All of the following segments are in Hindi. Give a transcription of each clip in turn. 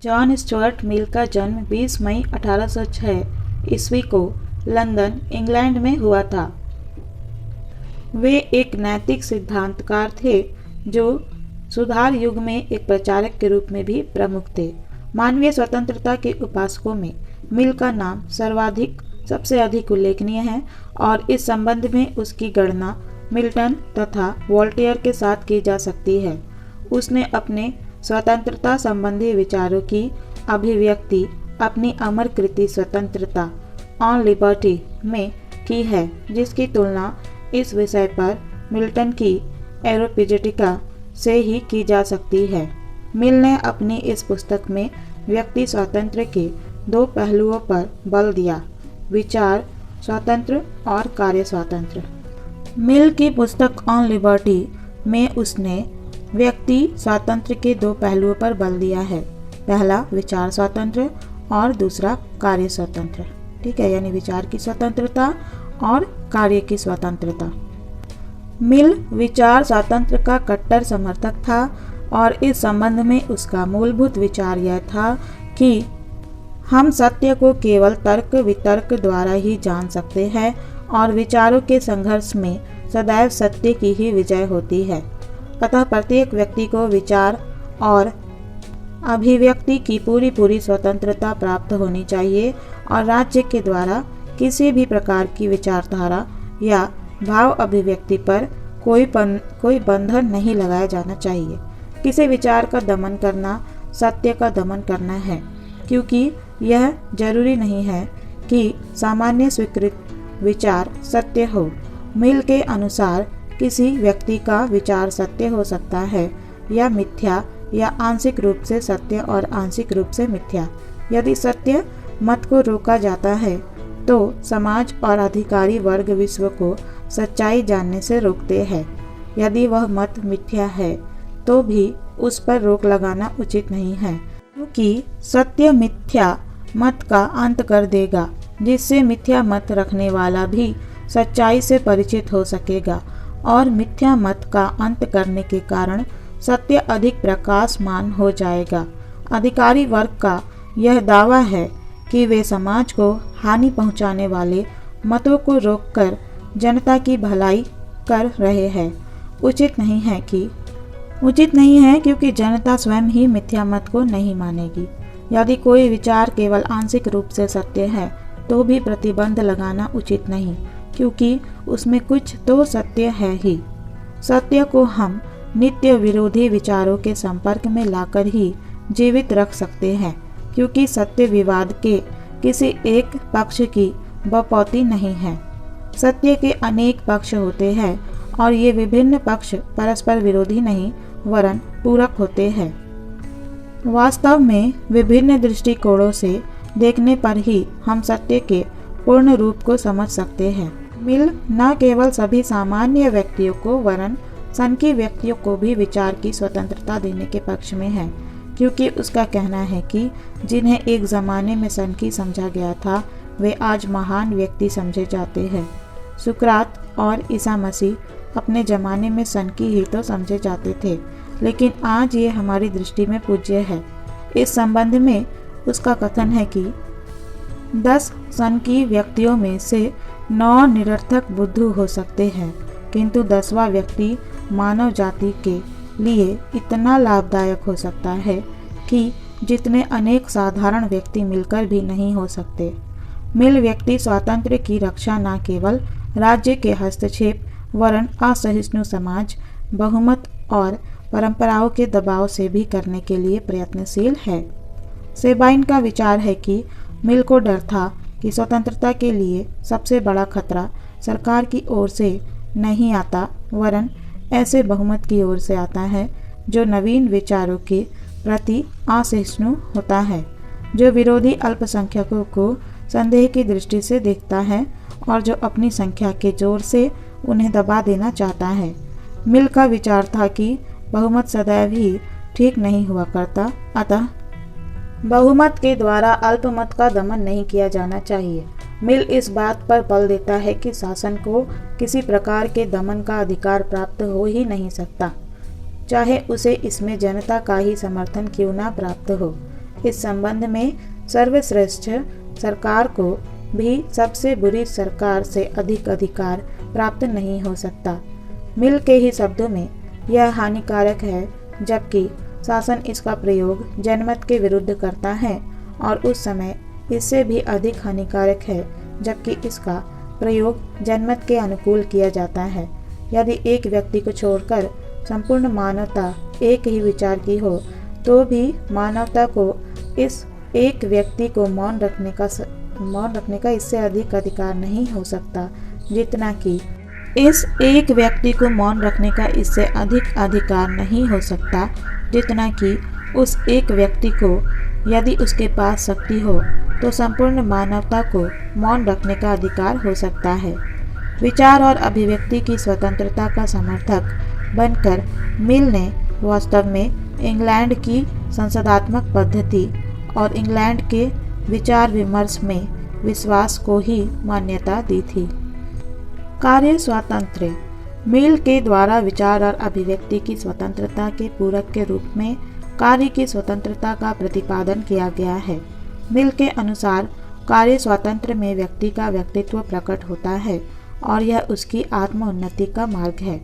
जॉन स्टुअर्ट मिल का जन्म 20 मई 1806 ईस्वी को लंदन, इंग्लैंड में हुआ था। वे एक नैतिक सिद्धांतकार थे जो सुधार युग में एक प्रचारक के रूप में भी प्रमुख थे। मानवीय स्वतंत्रता के उपासकों में मिल का नाम सबसे अधिक उल्लेखनीय है और इस संबंध में उसकी गणना मिल्टन तथा वोल्टेयर के साथ की जा सकती है। उसने अपने स्वतंत्रता संबंधी विचारों की अभिव्यक्ति अपनी अमर कृति स्वतंत्रता ऑन लिबर्टी में की है, जिसकी तुलना इस विषय पर मिल्टन की एरोपिजेटिका से ही की जा सकती है। मिल ने अपनी इस पुस्तक में व्यक्ति स्वातंत्र्य के दो पहलुओं पर बल दिया, विचार स्वातंत्र्य और कार्य स्वातंत्र्य। मिल की पुस्तक ऑन लिबर्टी में उसने व्यक्ति स्वातंत्र्य के दो पहलुओं पर बल दिया है, पहला विचार स्वातंत्र्य और दूसरा कार्य स्वतंत्र। ठीक है, यानी विचार की स्वतंत्रता और कार्य की स्वतंत्रता। मिल विचार स्वातंत्र्य का कट्टर समर्थक था और इस संबंध में उसका मूलभूत विचार यह था कि हम सत्य को केवल तर्क वितर्क द्वारा ही जान सकते हैं और विचारों के संघर्ष में सदैव सत्य की ही विजय होती है। अतः प्रत्येक व्यक्ति को विचार और अभिव्यक्ति की पूरी स्वतंत्रता प्राप्त होनी चाहिए और राज्य के द्वारा किसी भी प्रकार की विचारधारा या भाव अभिव्यक्ति पर कोई बंधन नहीं लगाया जाना चाहिए। किसी विचार का दमन करना सत्य का दमन करना है, क्योंकि यह जरूरी नहीं है कि सामान्य स्वीकृत विचार सत्य हो। मिल के अनुसार किसी व्यक्ति का विचार सत्य हो सकता है या मिथ्या या आंशिक रूप से सत्य और आंशिक रूप से मिथ्या। यदि सत्य मत को रोका जाता है तो समाज और अधिकारी वर्ग विश्व को सच्चाई जानने से रोकते हैं। यदि वह मत मिथ्या है तो भी उस पर रोक लगाना उचित नहीं है, क्योंकि सत्य मिथ्या मत का अंत कर देगा, जिससे मिथ्या मत रखने वाला भी सच्चाई से परिचित हो सकेगा और मिथ्या मत का अंत करने के कारण सत्य अधिक प्रकाशमान हो जाएगा। अधिकारी वर्ग का यह दावा है कि वे समाज को हानि पहुंचाने वाले मतों को रोककर जनता की भलाई कर रहे हैं। उचित नहीं है क्योंकि जनता स्वयं ही मिथ्या मत को नहीं मानेगी। यदि कोई विचार केवल आंशिक रूप से सत्य है तो भी प्रतिबंध लगाना उचित नहीं, क्योंकि उसमें कुछ तो सत्य है ही। सत्य को हम नित्य विरोधी विचारों के संपर्क में लाकर ही जीवित रख सकते हैं, क्योंकि सत्य विवाद के किसी एक पक्ष की बपौती नहीं है। सत्य के अनेक पक्ष होते हैं और ये विभिन्न पक्ष परस्पर विरोधी नहीं वरन पूरक होते हैं। वास्तव में विभिन्न दृष्टिकोणों से देखने पर ही हम सत्य के पूर्ण रूप को समझ सकते हैं। मिल न केवल सभी सामान्य व्यक्तियों को वरन सनकी व्यक्तियों को भी विचार की स्वतंत्रता देने के पक्ष में है, क्योंकि उसका कहना है कि जिन्हें एक ज़माने में सनकी समझा गया था वे आज महान व्यक्ति समझे जाते हैं। सुकरात और ईसा मसीह अपने ज़माने में सनकी ही तो समझे जाते थे, लेकिन आज ये हमारी दृष्टि में पूज्य है। इस संबंध में उसका कथन है कि 10 सनकी व्यक्तियों में से 9 निरर्थक बुद्धू हो सकते हैं, किंतु 10वां व्यक्ति मानव जाति के लिए इतना लाभदायक हो सकता है कि जितने अनेक साधारण व्यक्ति मिलकर भी नहीं हो सकते। मिल व्यक्ति स्वातंत्र्य की रक्षा न केवल राज्य के हस्तक्षेप वरन असहिष्णु समाज, बहुमत और परंपराओं के दबाव से भी करने के लिए प्रयत्नशील है। सेबाइन का विचार है कि मिल को डर था कि स्वतंत्रता के लिए सबसे बड़ा खतरा सरकार की ओर से नहीं आता वरन ऐसे बहुमत की ओर से आता है जो नवीन विचारों के प्रति असहिष्णु होता है, जो विरोधी अल्पसंख्यकों को संदेह की दृष्टि से देखता है और जो अपनी संख्या के जोर से उन्हें दबा देना चाहता है। मिल का विचार था कि बहुमत सदैव ही ठीक नहीं हुआ करता, अतः बहुमत के द्वारा अल्पमत का दमन नहीं किया जाना चाहिए। मिल इस बात पर बल देता है कि शासन को किसी प्रकार के दमन का अधिकार प्राप्त हो ही नहीं सकता, चाहे उसे इसमें जनता का ही समर्थन क्यों ना प्राप्त हो। इस संबंध में सर्वश्रेष्ठ सरकार को भी सबसे बुरी सरकार से अधिक अधिकार प्राप्त नहीं हो सकता। मिल के ही शब्दों में यह हानिकारक है, जबकि शासन इसका प्रयोग जनमत के विरुद्ध करता है, और उस समय इससे भी अधिक हानिकारक है जबकि इसका प्रयोग जनमत के अनुकूल किया जाता है। यदि एक व्यक्ति को छोड़कर संपूर्ण मानवता एक ही विचार की हो, तो भी मानवता को इस एक व्यक्ति को मौन रखने का इससे अधिक अधिकार नहीं हो सकता, जितना कि इस एक व्यक्ति को मौन रखने का इससे अधिक अधिकार नहीं हो सकता, जितना कि उस एक व्यक्ति को, यदि उसके पास शक्ति हो, तो संपूर्ण मानवता को मौन रखने का अधिकार हो सकता है। विचार और अभिव्यक्ति की स्वतंत्रता का समर्थक बनकर मिल ने वास्तव में इंग्लैंड की संसदात्मक पद्धति और इंग्लैंड के विचार विमर्श में विश्वास को ही मान्यता दी थी। कार्य स्वातंत्र्य। मिल के द्वारा विचार और अभिव्यक्ति की स्वतंत्रता के पूरक के रूप में कार्य की स्वतंत्रता का प्रतिपादन किया गया है। मिल के अनुसार कार्य स्वातंत्र्य में व्यक्ति का व्यक्तित्व प्रकट होता है और यह उसकी आत्मोन्नति का मार्ग है।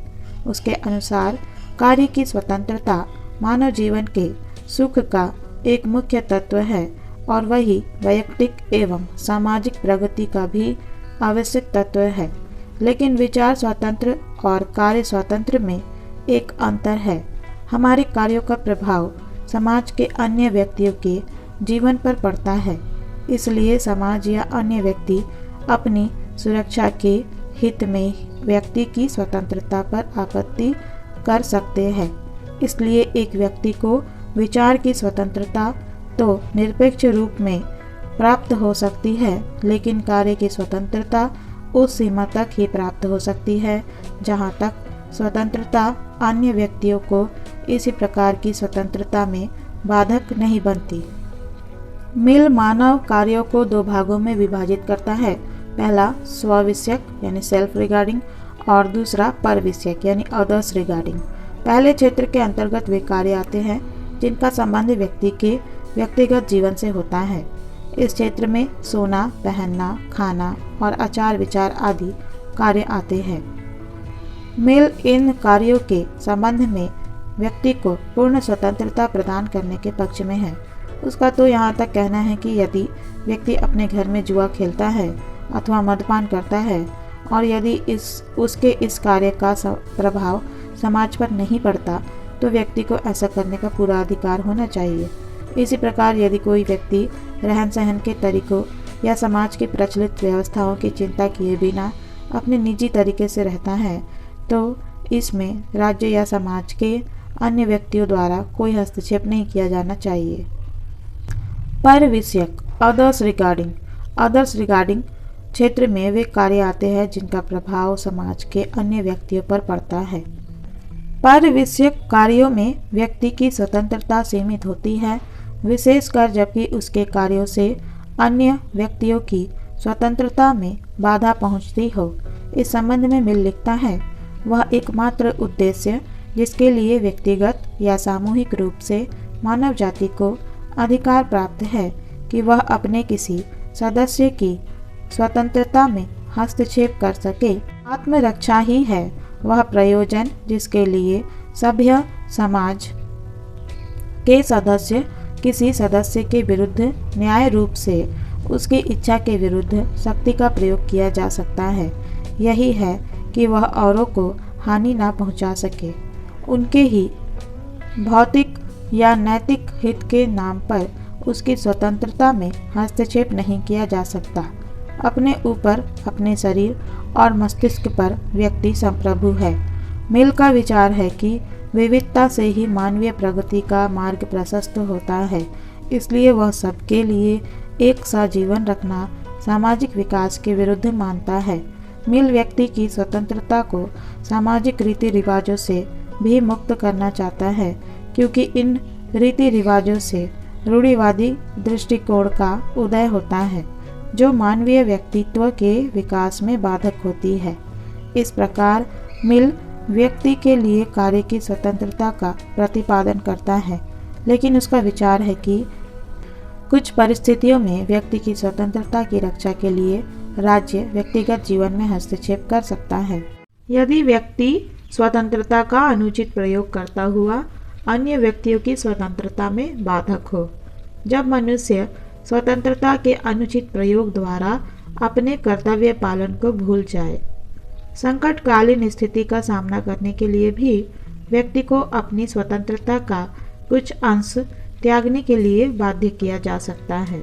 उसके अनुसार कार्य की स्वतंत्रता मानव जीवन के सुख का एक मुख्य तत्व है और वही वैयक्तिक एवं सामाजिक प्रगति का भी आवश्यक तत्व है। लेकिन विचार स्वातंत्र्य और कार्य स्वातंत्र्य में एक अंतर है। हमारे कार्यों का प्रभाव समाज के अन्य व्यक्तियों के जीवन पर पड़ता है, इसलिए समाज या अन्य व्यक्ति अपनी सुरक्षा के हित में व्यक्ति की स्वतंत्रता पर आपत्ति कर सकते हैं। इसलिए एक व्यक्ति को विचार की स्वतंत्रता तो निरपेक्ष रूप में प्राप्त हो सकती है, लेकिन कार्य की स्वतंत्रता उस सीमा तक ही प्राप्त हो सकती है जहाँ तक स्वतंत्रता अन्य व्यक्तियों को इसी प्रकार की स्वतंत्रता में बाधक नहीं बनती। मिल मानव कार्यों को दो भागों में विभाजित करता है। पहला स्वविषयक यानी सेल्फ रिगार्डिंग और दूसरा परविषयक यानी अदर्स रिगार्डिंग। पहले क्षेत्र के अंतर्गत वे कार्य आते हैं जिनका संबंध व्यक्ति के व्यक्तिगत जीवन से होता है। इस क्षेत्र में सोना, पहनना, खाना और आचार विचार आदि कार्य आते हैं। मिल इन कार्यों के संबंध में व्यक्ति को पूर्ण स्वतंत्रता प्रदान करने के पक्ष में है। उसका तो यहाँ तक कहना है कि यदि व्यक्ति अपने घर में जुआ खेलता है अथवा मद्यपान करता है और यदि उसके इस कार्य का प्रभाव समाज पर नहीं पड़ता, तो व्यक्ति को ऐसा करने का पूरा अधिकार होना चाहिए। इसी प्रकार यदि कोई व्यक्ति रहन सहन के तरीकों या समाज की प्रचलित व्यवस्थाओं की चिंता किए बिना अपने निजी तरीके से रहता है, तो इसमें राज्य या समाज के अन्य व्यक्तियों द्वारा कोई हस्तक्षेप नहीं किया जाना चाहिए। परविषयक अदर्स रिगार्डिंग क्षेत्र में वे कार्य आते हैं जिनका प्रभाव समाज के अन्य व्यक्तियों पर पड़ता है। परविषयक कार्यों में व्यक्ति की स्वतंत्रता सीमित होती है, विशेषकर जबकि उसके कार्यों से अन्य व्यक्तियों की स्वतंत्रता में बाधा पहुंचती हो। इस संबंध में मिल लिखता है, वह एकमात्र उद्देश्य जिसके लिए व्यक्तिगत या सामूहिक रूप से मानव जाति को अधिकार प्राप्त है कि वह अपने किसी सदस्य की स्वतंत्रता में हस्तक्षेप कर सके, आत्मरक्षा ही है। वह प्रयोजन जिसके लिए सभ्य समाज के सदस्य किसी सदस्य के विरुद्ध न्याय रूप से उसकी इच्छा के विरुद्ध शक्ति का प्रयोग किया जा सकता है, यही है कि वह औरों को हानि ना पहुंचा सके। उनके ही भौतिक या नैतिक हित के नाम पर उसकी स्वतंत्रता में हस्तक्षेप नहीं किया जा सकता। अपने ऊपर, अपने शरीर और मस्तिष्क पर व्यक्ति संप्रभु है। मिल का विचार है कि विविधता से ही मानवीय प्रगति का मार्ग प्रशस्त होता है, इसलिए वह सबके लिए एक सा जीवन रखना सामाजिक विकास के विरुद्ध मानता है। मिल व्यक्ति की स्वतंत्रता को सामाजिक रीति रिवाजों से भी मुक्त करना चाहता है, क्योंकि इन रीति रिवाजों से रूढ़िवादी दृष्टिकोण का उदय होता है, जो मानवीय व्यक्तित्व के विकास में बाधक होती है। इस प्रकार मिल व्यक्ति के लिए कार्य की स्वतंत्रता का प्रतिपादन करता है, लेकिन उसका विचार है कि कुछ परिस्थितियों में व्यक्ति की स्वतंत्रता की रक्षा के लिए राज्य व्यक्तिगत जीवन में हस्तक्षेप कर सकता है। यदि व्यक्ति स्वतंत्रता का अनुचित प्रयोग करता हुआ अन्य व्यक्तियों की स्वतंत्रता में बाधक हो। जब मनुष्य स्वतंत्रता के अनुचित प्रयोग द्वारा अपने कर्तव्य पालन को भूल जाए। संकटकालीन स्थिति का सामना करने के लिए भी व्यक्ति को अपनी स्वतंत्रता का कुछ अंश त्यागने के लिए बाध्य किया जा सकता है।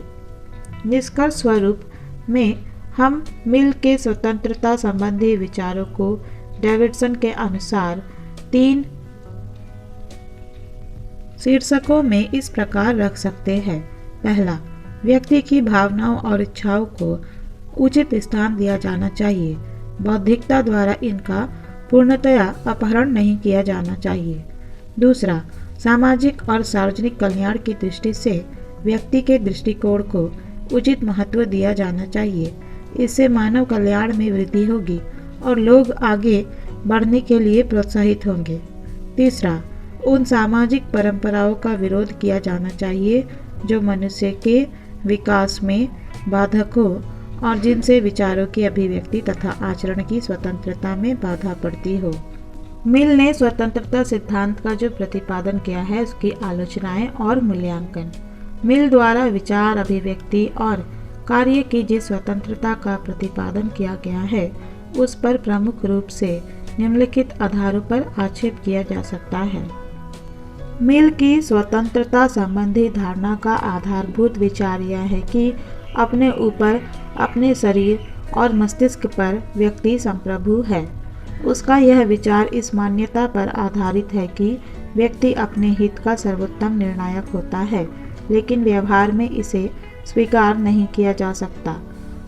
निष्कर्ष स्वरूप में हम मिल के स्वतंत्रता संबंधी विचारों को डेविडसन के अनुसार 3 शीर्षकों में इस प्रकार रख सकते हैं। पहला, व्यक्ति की भावनाओं और इच्छाओं को उचित स्थान दिया जाना चाहिए। बौद्धिकता द्वारा इनका पूर्णतया अपहरण नहीं किया जाना चाहिए। दूसरा, सामाजिक और सार्वजनिक कल्याण की दृष्टि से व्यक्ति के दृष्टिकोण को उचित महत्व दिया जाना चाहिए। इससे मानव कल्याण में वृद्धि होगी और लोग आगे बढ़ने के लिए प्रोत्साहित होंगे। तीसरा, उन सामाजिक परंपराओं का विरोध किया जाना चाहिए जो मनुष्य के विकास में बाधक हो और जिनसे विचारों की अभिव्यक्ति तथा आचरण की स्वतंत्रता में बाधा पड़ती हो। मिल ने स्वतंत्रता सिद्धांत का जो प्रतिपादन किया है उसकी आलोचनाएं और मूल्यांकन। मिल द्वारा विचार, अभिव्यक्ति और कार्य की जिस स्वतंत्रता का प्रतिपादन किया गया है उस पर प्रमुख रूप से निम्नलिखित आधारों पर आक्षेप किया जा सकता है। मिल की स्वतंत्रता संबंधी धारणा का आधारभूत विचार यह है कि अपने ऊपर, अपने शरीर और मस्तिष्क पर व्यक्ति संप्रभु है। उसका यह विचार इस मान्यता पर आधारित है कि व्यक्ति अपने हित का सर्वोत्तम निर्णायक होता है, लेकिन व्यवहार में इसे स्वीकार नहीं किया जा सकता।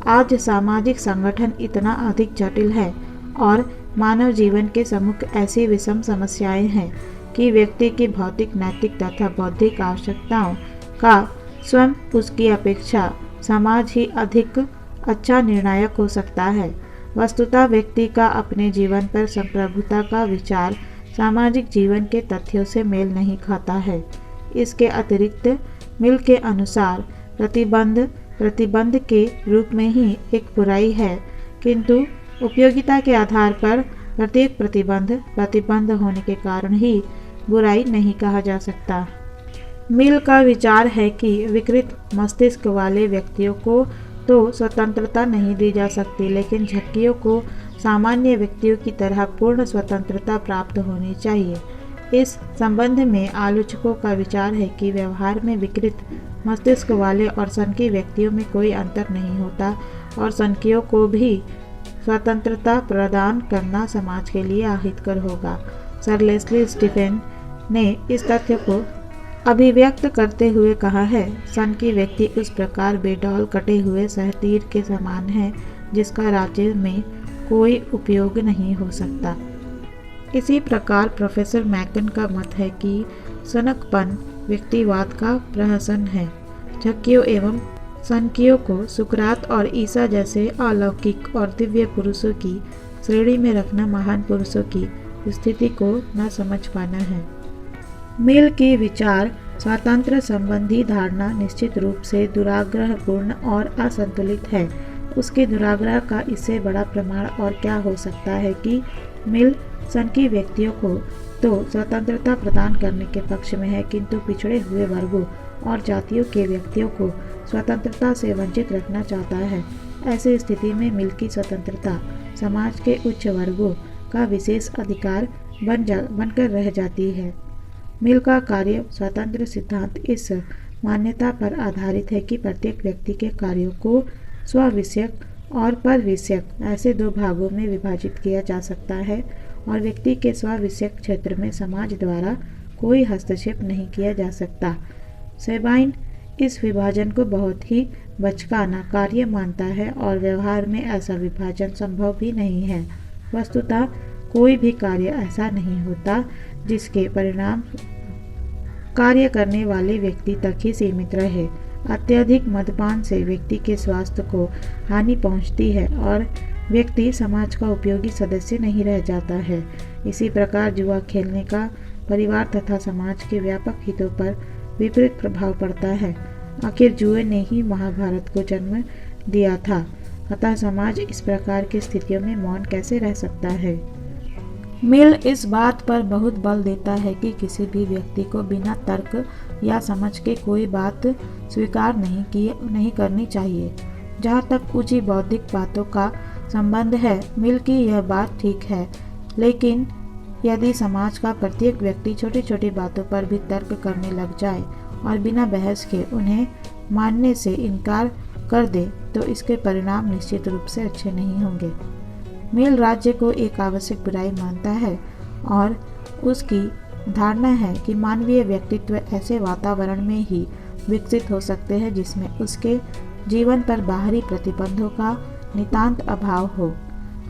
आज सामाजिक संगठन इतना अधिक जटिल है और मानव जीवन के सम्मुख ऐसी विषम समस्याएं हैं कि व्यक्ति की भौतिक, नैतिक तथा बौद्धिक आवश्यकताओं का स्वयं उसकी अपेक्षा समाज ही अधिक अच्छा निर्णायक हो सकता है। वस्तुतः व्यक्ति का अपने जीवन पर संप्रभुता का विचार सामाजिक जीवन के तथ्यों से मेल नहीं खाता है। इसके अतिरिक्त मिल के अनुसार प्रतिबंध के रूप में ही एक बुराई है, किंतु उपयोगिता के आधार पर प्रत्येक प्रतिबंध होने के कारण ही बुराई नहीं कहा जा सकता। मिल का विचार है कि विकृत मस्तिष्क वाले व्यक्तियों को तो स्वतंत्रता नहीं दी जा सकती, लेकिन झक्कियों को सामान्य व्यक्तियों की तरह पूर्ण स्वतंत्रता प्राप्त होनी चाहिए। इस संबंध में आलोचकों का विचार है कि व्यवहार में विकृत मस्तिष्क वाले और सनकी व्यक्तियों में कोई अंतर नहीं होता और सनकियों को भी स्वतंत्रता प्रदान करना समाज के लिए अहितकर होगा। सर लेस्ली स्टीफेन ने इस तथ्य को अभिव्यक्त करते हुए कहा है, सनकी व्यक्ति उस प्रकार बेडौल कटे हुए सहतीर के समान है जिसका राज्य में कोई उपयोग नहीं हो सकता। इसी प्रकार प्रोफेसर मैकन का मत है कि सनकपन व्यक्तिवाद का प्रहसन है। झक्कियों एवं सनकियों को सुकरात और ईसा जैसे अलौकिक और दिव्य पुरुषों की श्रेणी में रखना महान पुरुषों की स्थिति को न समझ पाना है। मिल की विचार स्वातंत्र्य संबंधी धारणा निश्चित रूप से दुराग्रहपूर्ण और असंतुलित है। उसके दुराग्रह का इससे बड़ा प्रमाण और क्या हो सकता है कि मिल सनकी व्यक्तियों को तो स्वतंत्रता प्रदान करने के पक्ष में है, किंतु पिछड़े हुए वर्गों और जातियों के व्यक्तियों को स्वतंत्रता से वंचित रखना चाहता है। ऐसी स्थिति में मिल की स्वतंत्रता समाज के उच्च वर्गों का विशेष अधिकार बनकर रह जाती है। मिल का कार्य स्वतंत्र सिद्धांत इस मान्यता पर आधारित है कि प्रत्येक व्यक्ति के कार्यों को स्वविषयक और परविषयक ऐसे 2 भागों में विभाजित किया जा सकता है और व्यक्ति के स्वविषयक क्षेत्र में समाज द्वारा कोई हस्तक्षेप नहीं किया जा सकता। सेबाइन इस विभाजन को बहुत ही बचकाना कार्य मानता है और व्यवहार में ऐसा विभाजन संभव भी नहीं है। वस्तुतः कोई भी कार्य ऐसा नहीं होता जिसके परिणाम कार्य करने वाले व्यक्ति तक ही सीमित रहे। अत्यधिक मदपान से व्यक्ति के स्वास्थ्य को हानि पहुंचती है और व्यक्ति समाज का उपयोगी सदस्य नहीं रह जाता है। इसी प्रकार जुआ खेलने का परिवार तथा समाज के व्यापक हितों पर विपरीत प्रभाव पड़ता है। आखिर जुए ने ही महाभारत को जन्म दिया था, अतः समाज इस प्रकार की स्थितियों में मौन कैसे रह सकता है। मिल इस बात पर बहुत बल देता है कि किसी भी व्यक्ति को बिना तर्क या समझ के कोई बात स्वीकार नहीं करनी चाहिए। जहाँ तक ऊंची बौद्धिक बातों का संबंध है, मिल की यह बात ठीक है, लेकिन यदि समाज का प्रत्येक व्यक्ति छोटी छोटी बातों पर भी तर्क करने लग जाए और बिना बहस के उन्हें मानने से इनकार कर दे, तो इसके परिणाम निश्चित रूप से अच्छे नहीं होंगे। मिल राज्य को एक आवश्यक बुराई मानता है और उसकी धारणा है कि मानवीय व्यक्तित्व ऐसे वातावरण में ही विकसित हो सकते हैं जिसमें उसके जीवन पर बाहरी प्रतिबंधों का नितांत अभाव हो।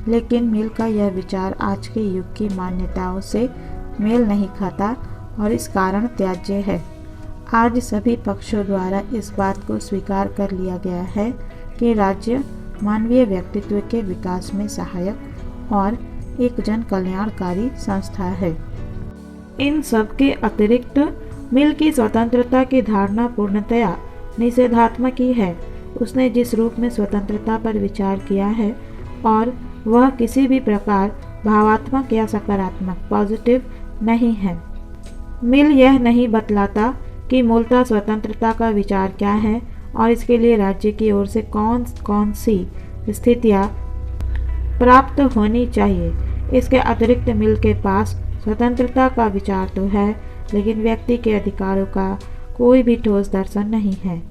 लेकिन मिल का यह विचार आज के युग की मान्यताओं से मेल नहीं खाता और इस कारण त्याज्य है। आज सभी पक्षों द्वारा इस बात को स्वीकार कर लिया गया है कि राज्य मानवीय व्यक्तित्व के विकास में सहायक और एक जन कल्याणकारी संस्था है। इन सब के अतिरिक्त मिल की स्वतंत्रता की धारणा पूर्णतया निषेधात्मक ही है। उसने जिस रूप में स्वतंत्रता पर विचार किया है और वह किसी भी प्रकार भावात्मक या सकारात्मक पॉजिटिव नहीं है। मिल यह नहीं बतलाता कि मूलतः स्वतंत्रता का विचार क्या है और इसके लिए राज्य की ओर से कौन कौन सी स्थितियाँ प्राप्त होनी चाहिए। इसके अतिरिक्त मिल के पास स्वतंत्रता का विचार तो है, लेकिन व्यक्ति के अधिकारों का कोई भी ठोस दर्शन नहीं है।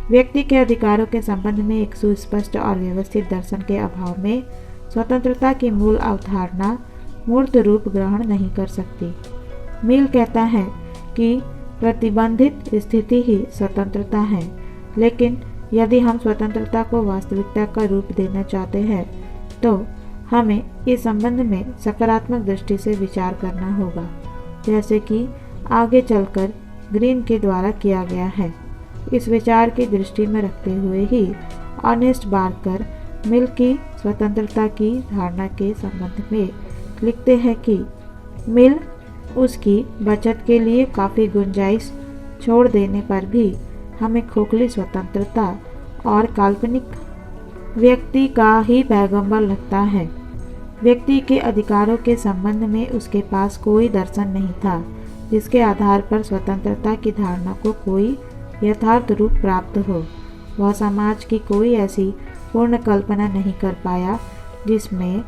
व्यक्ति के अधिकारों के संबंध में एक सुस्पष्ट और व्यवस्थित दर्शन के अभाव में स्वतंत्रता की मूल अवधारणा मूर्त रूप ग्रहण नहीं कर सकती। मिल कहता है कि प्रतिबंधित स्थिति ही स्वतंत्रता है, लेकिन यदि हम स्वतंत्रता को वास्तविकता का रूप देना चाहते हैं तो हमें इस संबंध में सकारात्मक दृष्टि से विचार करना होगा, जैसे कि आगे चलकर ग्रीन के द्वारा किया गया है। इस विचार की दृष्टि में रखते हुए ही ऑनेस्ट बार्कर मिल की स्वतंत्रता की धारणा के संबंध में लिखते हैं कि मिल उसकी बचत के लिए काफ़ी गुंजाइश छोड़ देने पर भी हमें खोखली स्वतंत्रता और काल्पनिक व्यक्ति का ही पैगंबर लगता है। व्यक्ति के अधिकारों के संबंध में उसके पास कोई दर्शन नहीं था जिसके आधार पर स्वतंत्रता की धारणा को कोई यथार्थ रूप प्राप्त हो। वह समाज की कोई ऐसी पूर्ण कल्पना नहीं कर पाया जिसमें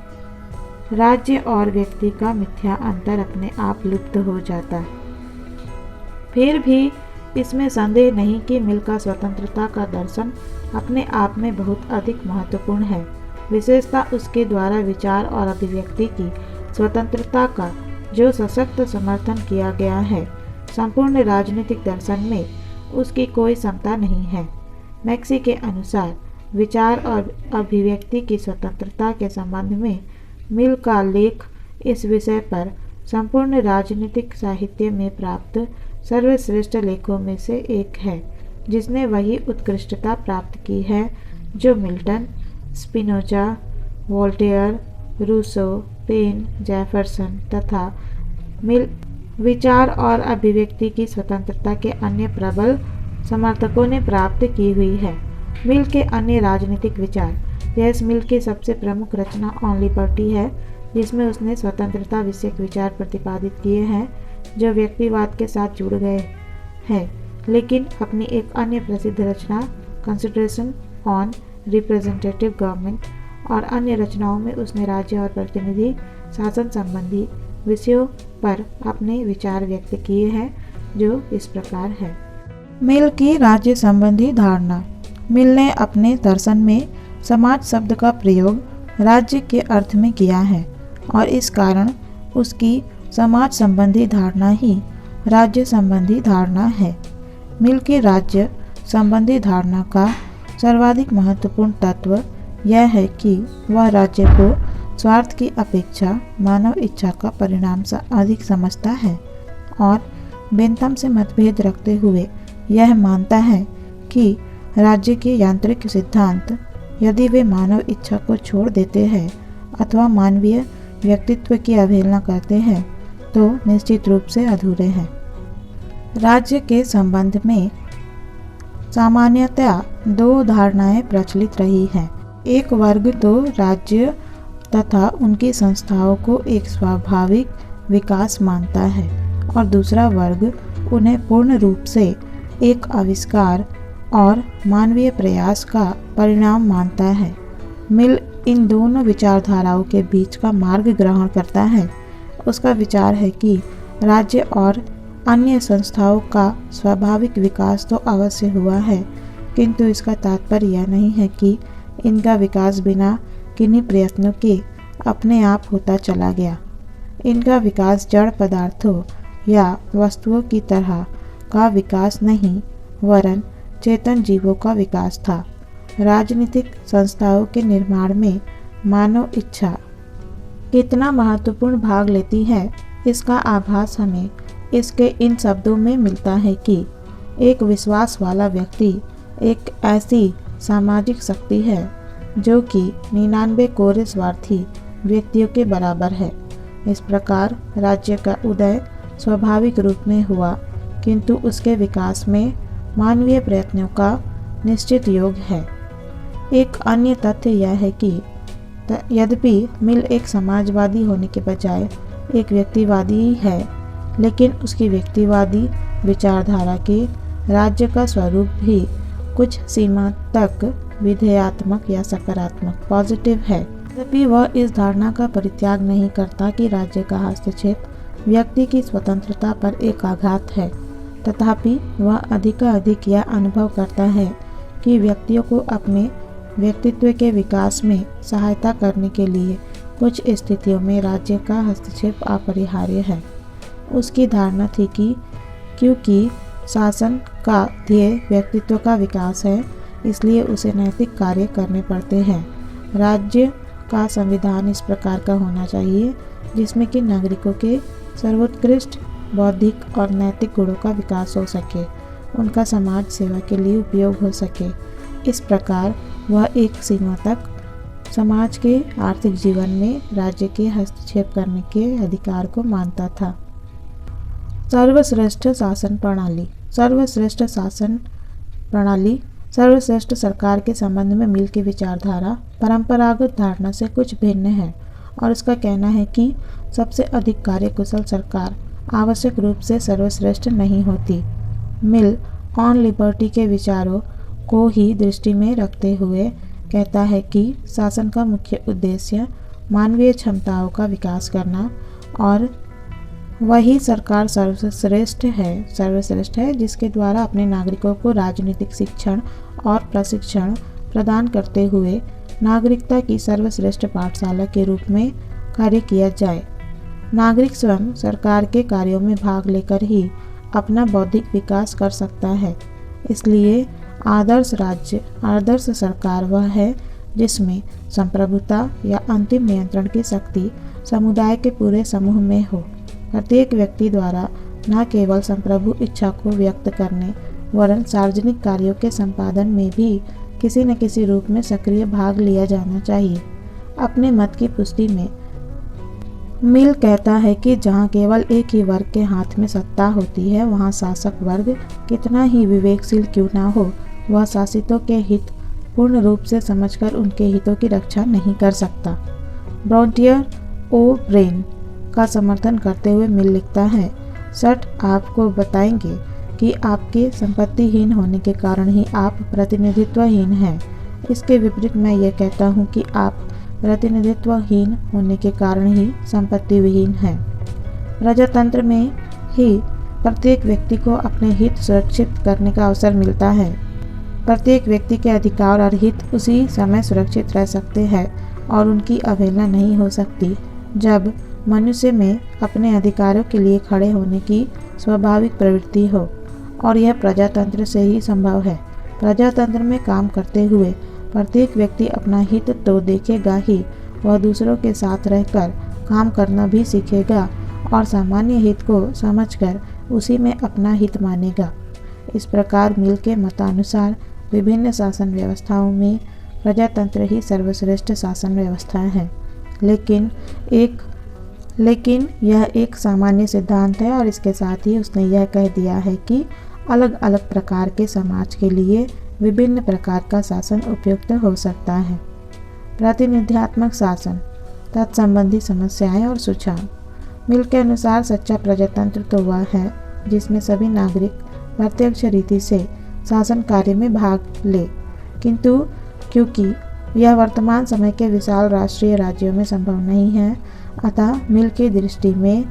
राज्य और व्यक्ति का मिथ्या अंतर अपने आप लुप्त हो जाता। फिर भी इसमें संदेह नहीं कि मिल का स्वतंत्रता का दर्शन अपने आप में बहुत अधिक महत्वपूर्ण है। विशेषता उसके द्वारा विचार और अभिव्यक्ति की स्वतंत्रता का जो सशक्त समर्थन किया गया है। संपूर्ण राजनीतिक दर्शन में उसकी कोई क्षमता नहीं है। मैक्सी के अनुसार विचार और अभिव्यक्ति की स्वतंत्रता के संबंध में मिल का लेख इस विषय पर संपूर्ण राजनीतिक साहित्य में प्राप्त सर्वश्रेष्ठ लेखों में से एक है, जिसने वही उत्कृष्टता प्राप्त की है जो Milton, Spinoza, Voltaire, Rousseau, Paine, Jefferson तथा मिल विचार और अभिव्यक्ति की स्वतंत्रता के अन्य प्रबल समर्थकों ने प्राप्त की हुई है। मिल के अन्य राजनीतिक विचार, जैसे मिल की सबसे प्रमुख रचना ऑन लिबर्टी है, जिसमें उसने स्वतंत्रता विषयक विचार प्रतिपादित किए हैं जो व्यक्तिवाद के साथ जुड़ गए हैं। लेकिन अपनी एक अन्य प्रसिद्ध रचना कंसिडरेशन ऑन रिप्रेजेंटेटिव गवर्नमेंट और अन्य रचनाओं में उसने राज्य और प्रतिनिधि शासन संबंधी विषयों पर अपने विचार व्यक्त किए हैं, जो इस प्रकार है। मिल की राज्य संबंधी धारणा। मिल ने अपने दर्शन में समाज शब्द का प्रयोग राज्य के अर्थ में किया है और इस कारण उसकी समाज संबंधी धारणा ही राज्य संबंधी धारणा है। मिल की राज्य संबंधी धारणा का सर्वाधिक महत्वपूर्ण तत्व यह है कि वह राज्य को स्वार्थ की अपेक्षा मानव इच्छा का परिणाम अधिक समझता है और बेंथम से मतभेद रखते हुए यह मानता है कि राज्य के यांत्रिक सिद्धांत यदि वे मानव इच्छा को छोड़ देते हैं अथवा मानवीय व्यक्तित्व की अवहेलना करते हैं तो निश्चित रूप से अधूरे हैं। राज्य के संबंध में सामान्यतया दो धारणाएं प्रचलित रही हैं। एक वर्ग तो राज्य तथा उनकी संस्थाओं को एक स्वाभाविक विकास मानता है और दूसरा वर्ग उन्हें पूर्ण रूप से एक आविष्कार और मानवीय प्रयास का परिणाम मानता है। मिल इन दोनों विचारधाराओं के बीच का मार्ग ग्रहण करता है। उसका विचार है कि राज्य और अन्य संस्थाओं का स्वाभाविक विकास तो अवश्य हुआ है, किंतु इसका तात्पर्य यह नहीं है कि इनका विकास बिना किन्हीं प्रयत्नों के अपने आप होता चला गया। इनका विकास जड़ पदार्थों या वस्तुओं की तरह का विकास नहीं, वरन चेतन जीवों का विकास था। राजनीतिक संस्थाओं के निर्माण में मानव इच्छा कितना महत्वपूर्ण भाग लेती है, इसका आभास हमें इसके इन शब्दों में मिलता है कि एक विश्वास वाला व्यक्ति एक ऐसी सामाजिक शक्ति है जो कि 99 कोरे स्वार्थी व्यक्तियों के बराबर है। इस प्रकार राज्य का उदय स्वाभाविक रूप में हुआ, किंतु उसके विकास में मानवीय प्रयत्नों का निश्चित योग है। एक अन्य तथ्य यह है कि यद्यपि मिल एक समाजवादी होने के बजाय एक व्यक्तिवादी ही है, लेकिन उसकी व्यक्तिवादी विचारधारा के राज्य का स्वरूप भी कुछ सीमा तक विधेयात्मक या सकारात्मक पॉजिटिव है। यद्यपि वह इस धारणा का परित्याग नहीं करता कि राज्य का हस्तक्षेप व्यक्ति की स्वतंत्रता पर एक आघात है, तथापि वह अधिकाधिक यह अनुभव करता है कि व्यक्तियों को अपने व्यक्तित्व के विकास में सहायता करने के लिए कुछ स्थितियों में राज्य का हस्तक्षेप अपरिहार्य है। उसकी धारणा थी कि क्योंकि शासन का ध्येय व्यक्तित्व का विकास है, इसलिए उसे नैतिक कार्य करने पड़ते हैं। राज्य का संविधान इस प्रकार का होना चाहिए जिसमें कि नागरिकों के सर्वोत्कृष्ट बौद्धिक और नैतिक गुणों का विकास हो सके, उनका समाज सेवा के लिए उपयोग हो सके। इस प्रकार वह एक सीमा तक समाज के आर्थिक जीवन में राज्य के हस्तक्षेप करने के अधिकार को मानता था। सर्वश्रेष्ठ शासन प्रणाली। सर्वश्रेष्ठ शासन प्रणाली सर्वश्रेष्ठ सरकार के संबंध में मिल की विचारधारा परंपरागत धारणा से कुछ भिन्न है और इसका कहना है कि सबसे अधिक कार्यकुशल सरकार आवश्यक रूप से सर्वश्रेष्ठ नहीं होती। मिल ऑन लिबर्टी के विचारों को ही दृष्टि में रखते हुए कहता है कि शासन का मुख्य उद्देश्य मानवीय क्षमताओं का विकास करना और वही सरकार सर्वश्रेष्ठ है जिसके द्वारा अपने नागरिकों को राजनीतिक शिक्षण और प्रशिक्षण प्रदान करते हुए नागरिकता की सर्वश्रेष्ठ पाठशाला के रूप में कार्य किया जाए। नागरिक स्वयं सरकार के कार्यों में भाग लेकर ही अपना बौद्धिक विकास कर सकता है। इसलिए आदर्श सरकार वह है जिसमें संप्रभुता या अंतिम नियंत्रण की शक्ति समुदाय के पूरे समूह में हो। प्रत्येक व्यक्ति द्वारा न केवल संप्रभु इच्छा को व्यक्त करने वरन सार्वजनिक कार्यों के संपादन में भी किसी न किसी रूप में सक्रिय भाग लिया जाना चाहिए। अपने मत की पुष्टि में मिल कहता है कि जहाँ केवल एक ही वर्ग के हाथ में सत्ता होती है, वहाँ शासक वर्ग कितना ही विवेकशील क्यों ना हो, वह शासितों के हित पूर्ण रूप से समझकर उनके हितों की रक्षा नहीं कर सकता। ब्रॉन्टियर ओ ब्रेन का समर्थन करते हुए मिल लिखता है, सट आपको बताएंगे कि आपके संपत्तिहीन होने के कारण ही आप प्रतिनिधित्वहीन हैं। इसके विपरीत मैं ये कहता हूँ कि आप प्रतिनिधित्वहीन होने के कारण ही संपत्ति विहीन हैं। प्रजातंत्र में ही प्रत्येक व्यक्ति को अपने हित सुरक्षित करने का अवसर मिलता है। प्रत्येक व्यक्ति के अधिकार और हित उसी समय सुरक्षित रह सकते हैं और उनकी अवहेलना नहीं हो सकती जब मनुष्य में अपने अधिकारों के लिए खड़े होने की स्वाभाविक प्रवृत्ति हो, और यह प्रजातंत्र से ही संभव है। प्रजातंत्र में काम करते हुए प्रत्येक व्यक्ति अपना हित तो देखेगा ही, वह दूसरों के साथ रहकर काम करना भी सीखेगा और सामान्य हित को समझकर उसी में अपना हित मानेगा। इस प्रकार मिल के मतानुसार विभिन्न शासन व्यवस्थाओं में प्रजातंत्र ही सर्वश्रेष्ठ शासन व्यवस्था है। लेकिन यह एक सामान्य सिद्धांत है और इसके साथ ही उसने यह कह दिया है कि अलग अलग प्रकार के समाज के लिए विभिन्न प्रकार का शासन उपयुक्त हो सकता है। प्रतिनिध्यात्मक शासन, तत्संबंधी समस्याएं और सुझाव। मिल के अनुसार सच्चा प्रजातंत्र तो वह है जिसमें सभी नागरिक प्रत्यक्ष रीति से शासन कार्य में भाग ले, किंतु क्योंकि यह वर्तमान समय के विशाल राष्ट्रीय राज्यों में संभव नहीं है, अतः मिल की दृष्टि में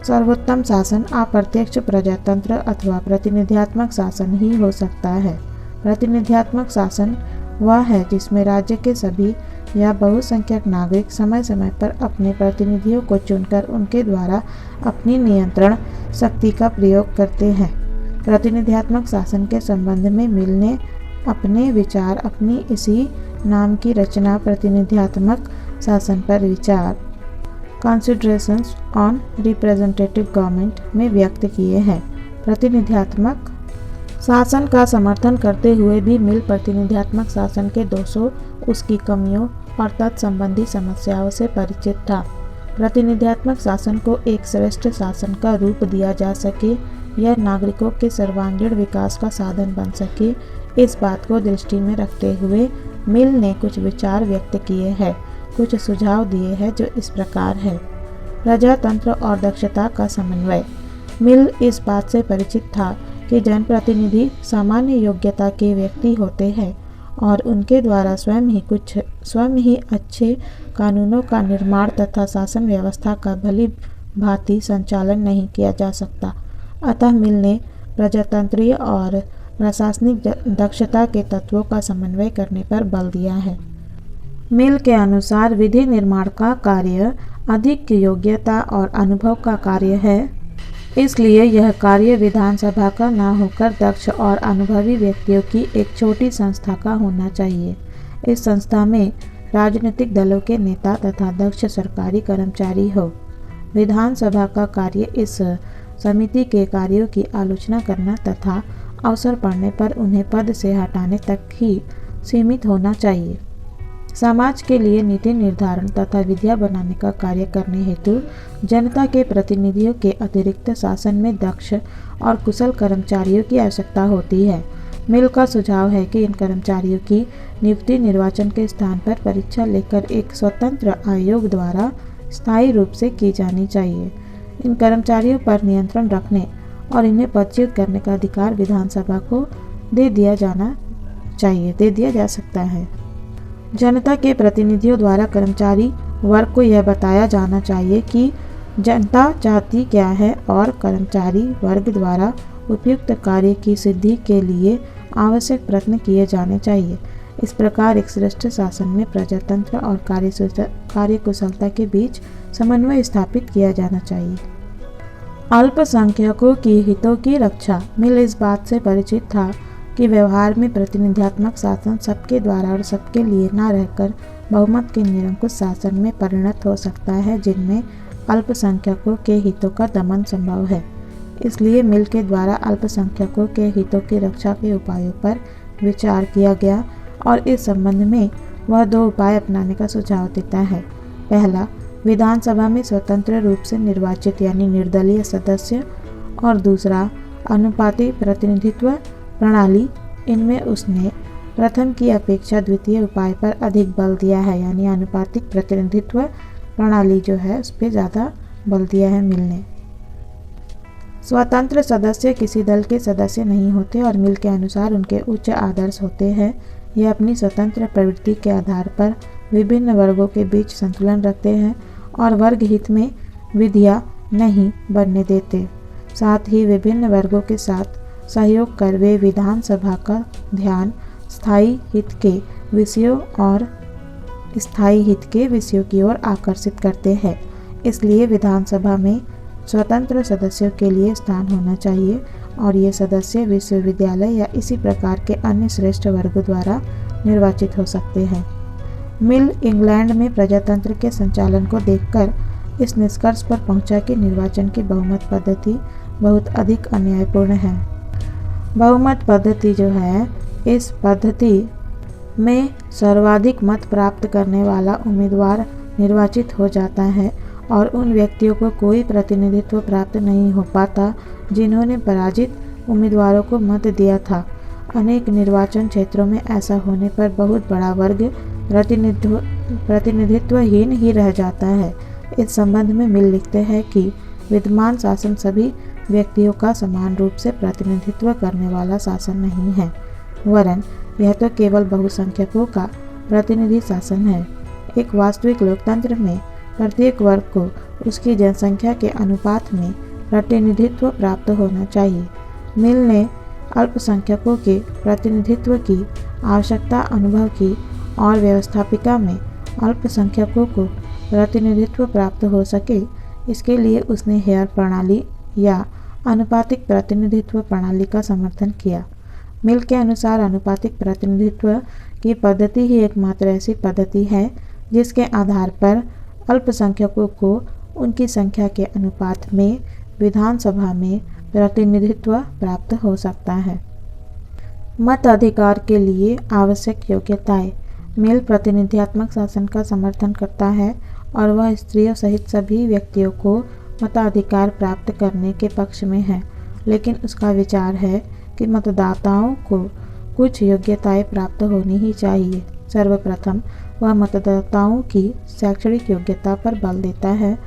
सर्वोत्तम शासन अप्रत्यक्ष प्रजातंत्र अथवा प्रतिनिध्यात्मक शासन ही हो सकता है। प्रतिनिध्यात्मक शासन वह है जिसमें राज्य के सभी या बहुसंख्यक नागरिक समय समय पर अपने प्रतिनिधियों को चुनकर उनके द्वारा अपनी नियंत्रण शक्ति का प्रयोग करते हैं। प्रतिनिध्यात्मक शासन के संबंध में मिल ने अपने विचार अपनी इसी नाम की रचना प्रतिनिध्यात्मक शासन पर विचार कॉन्सिडरेशंस ऑन रिप्रेजेंटेटिव गवर्नमेंट में व्यक्त किए हैं। प्रतिनिध्यात्मक शासन का समर्थन करते हुए भी मिल प्रतिनिध्यात्मक शासन के दोषों, उसकी कमियों और तत्संबंधी समस्याओं से परिचित था। प्रतिनिध्यात्मक शासन को एक श्रेष्ठ शासन का रूप दिया जा सके, यह नागरिकों के सर्वांगीण विकास का साधन बन सके, इस बात को दृष्टि में रखते हुए मिल ने कुछ विचार व्यक्त किए हैं, कुछ सुझाव दिए हैं जो इस प्रकार है। प्रजातंत्र और दक्षता का समन्वय। मिल इस बात से परिचित था कि जनप्रतिनिधि सामान्य योग्यता के व्यक्ति होते हैं और उनके द्वारा स्वयं ही अच्छे कानूनों का निर्माण तथा शासन व्यवस्था का भली भांति संचालन नहीं किया जा सकता। अतः मिल ने प्रजातंत्रीय और प्रशासनिक दक्षता के तत्वों का समन्वय करने पर बल दिया है। मिल के अनुसार विधि निर्माण का कार्य अधिक योग्यता और अनुभव का कार्य है, इसलिए यह कार्य विधानसभा का न होकर दक्ष और अनुभवी व्यक्तियों की एक छोटी संस्था का होना चाहिए। इस संस्था में राजनीतिक दलों के नेता तथा दक्ष सरकारी कर्मचारी हो। विधानसभा का कार्य इस समिति के कार्यों की आलोचना करना तथा अवसर पड़ने पर उन्हें पद से हटाने तक ही सीमित होना चाहिए। समाज के लिए नीति निर्धारण तथा विधियां बनाने का कार्य करने हेतु जनता के प्रतिनिधियों के अतिरिक्त शासन में दक्ष और कुशल कर्मचारियों की आवश्यकता होती है। मिल का सुझाव है कि इन कर्मचारियों की नियुक्ति निर्वाचन के स्थान पर परीक्षा लेकर एक स्वतंत्र आयोग द्वारा स्थायी रूप से की जानी चाहिए। इन कर्मचारियों पर नियंत्रण रखने और इन्हें पदच्युत करने का अधिकार विधानसभा को दे दिया जा सकता है। जनता के प्रतिनिधियों द्वारा कर्मचारी वर्ग को यह बताया जाना चाहिए कि जनता चाहती क्या है और कर्मचारी वर्ग द्वारा उपयुक्त कार्य की सिद्धि के लिए आवश्यक प्रयत्न किए जाने चाहिए। इस प्रकार एक श्रेष्ठ शासन में प्रजातंत्र और कार्यकुशलता के बीच समन्वय स्थापित किया जाना चाहिए। अल्पसंख्यकों की हितों की रक्षा। मिल इस बात से परिचित था कि व्यवहार में प्रतिनिध्यात्मक शासन सबके द्वारा और सबके लिए न रहकर बहुमत के निरंकुश शासन में परिणत हो सकता है, जिनमें अल्पसंख्यकों के हितों का दमन संभव है। इसलिए मिल के द्वारा अल्पसंख्यकों के हितों की रक्षा के उपायों पर विचार किया गया और इस संबंध में वह 2 उपाय अपनाने का सुझाव देता है। पहला, विधानसभा में स्वतंत्र रूप से निर्वाचित यानी निर्दलीय सदस्य, और दूसरा अनुपातिक प्रतिनिधित्व प्रणाली। इनमें उसने प्रथम की अपेक्षा द्वितीय उपाय पर अधिक बल दिया है, यानी अनुपातिक प्रतिनिधित्व प्रणाली जो है उस पर ज़्यादा बल दिया है मिल ने। स्वतंत्र सदस्य किसी दल के सदस्य नहीं होते और मिल के अनुसार उनके उच्च आदर्श होते हैं। यह अपनी स्वतंत्र प्रवृत्ति के आधार पर विभिन्न वर्गों के बीच संतुलन रखते हैं और वर्ग हित में विधियां नहीं बनने देते। साथ ही विभिन्न वर्गों के साथ सहयोग कर वे विधानसभा का ध्यान स्थायी हित के विषयों की ओर आकर्षित करते हैं। इसलिए विधानसभा में स्वतंत्र सदस्यों के लिए स्थान होना चाहिए और ये सदस्य विश्वविद्यालय या इसी प्रकार के अन्य श्रेष्ठ वर्ग द्वारा निर्वाचित हो सकते हैं। मिल इंग्लैंड में प्रजातंत्र के संचालन को देखकर इस निष्कर्ष पर पहुंचा कि निर्वाचन की बहुमत पद्धति बहुत अधिक अन्यायपूर्ण है। बहुमत पद्धति जो है, इस पद्धति में सर्वाधिक मत प्राप्त करने वाला उम्मीदवार निर्वाचित हो जाता है और उन व्यक्तियों को कोई प्रतिनिधित्व प्राप्त नहीं हो पाता जिन्होंने पराजित उम्मीदवारों को मत दिया था। अनेक निर्वाचन क्षेत्रों में ऐसा होने पर बहुत बड़ा वर्ग प्रतिनिधित्वहीन ही रह जाता है। इस संबंध में मिल लिखते हैं कि विद्यमान शासन सभी व्यक्तियों का समान रूप से प्रतिनिधित्व करने वाला शासन नहीं है, वरन यह तो केवल बहुसंख्यकों का प्रतिनिधि शासन है। एक वास्तविक लोकतंत्र में प्रत्येक वर्ग को उसकी जनसंख्या के अनुपात में प्रतिनिधित्व प्राप्त होना चाहिए। मिल ने अल्पसंख्यकों के प्रतिनिधित्व की आवश्यकता अनुभव की और व्यवस्थापिका में अल्पसंख्यकों को प्रतिनिधित्व प्राप्त हो सके, इसके लिए उसने हेयर प्रणाली या आनुपातिक प्रतिनिधित्व प्रणाली का समर्थन किया। मिल के अनुसार आनुपातिक प्रतिनिधित्व की पद्धति ही एकमात्र ऐसी पद्धति है जिसके आधार पर अल्पसंख्यकों को उनकी संख्या के अनुपात में विधानसभा में प्रतिनिधित्व प्राप्त हो सकता है। मताधिकार के लिए आवश्यक योग्यताएं। मिल प्रतिनिधित्वात्मक शासन का समर्थन करता है और वह स्त्रियों सहित सभी व्यक्तियों को मताधिकार प्राप्त करने के पक्ष में है, लेकिन उसका विचार है कि मतदाताओं को कुछ योग्यताएं प्राप्त होनी ही चाहिए। सर्वप्रथम वह मतदाताओं की शैक्षणिक योग्यता पर बल देता है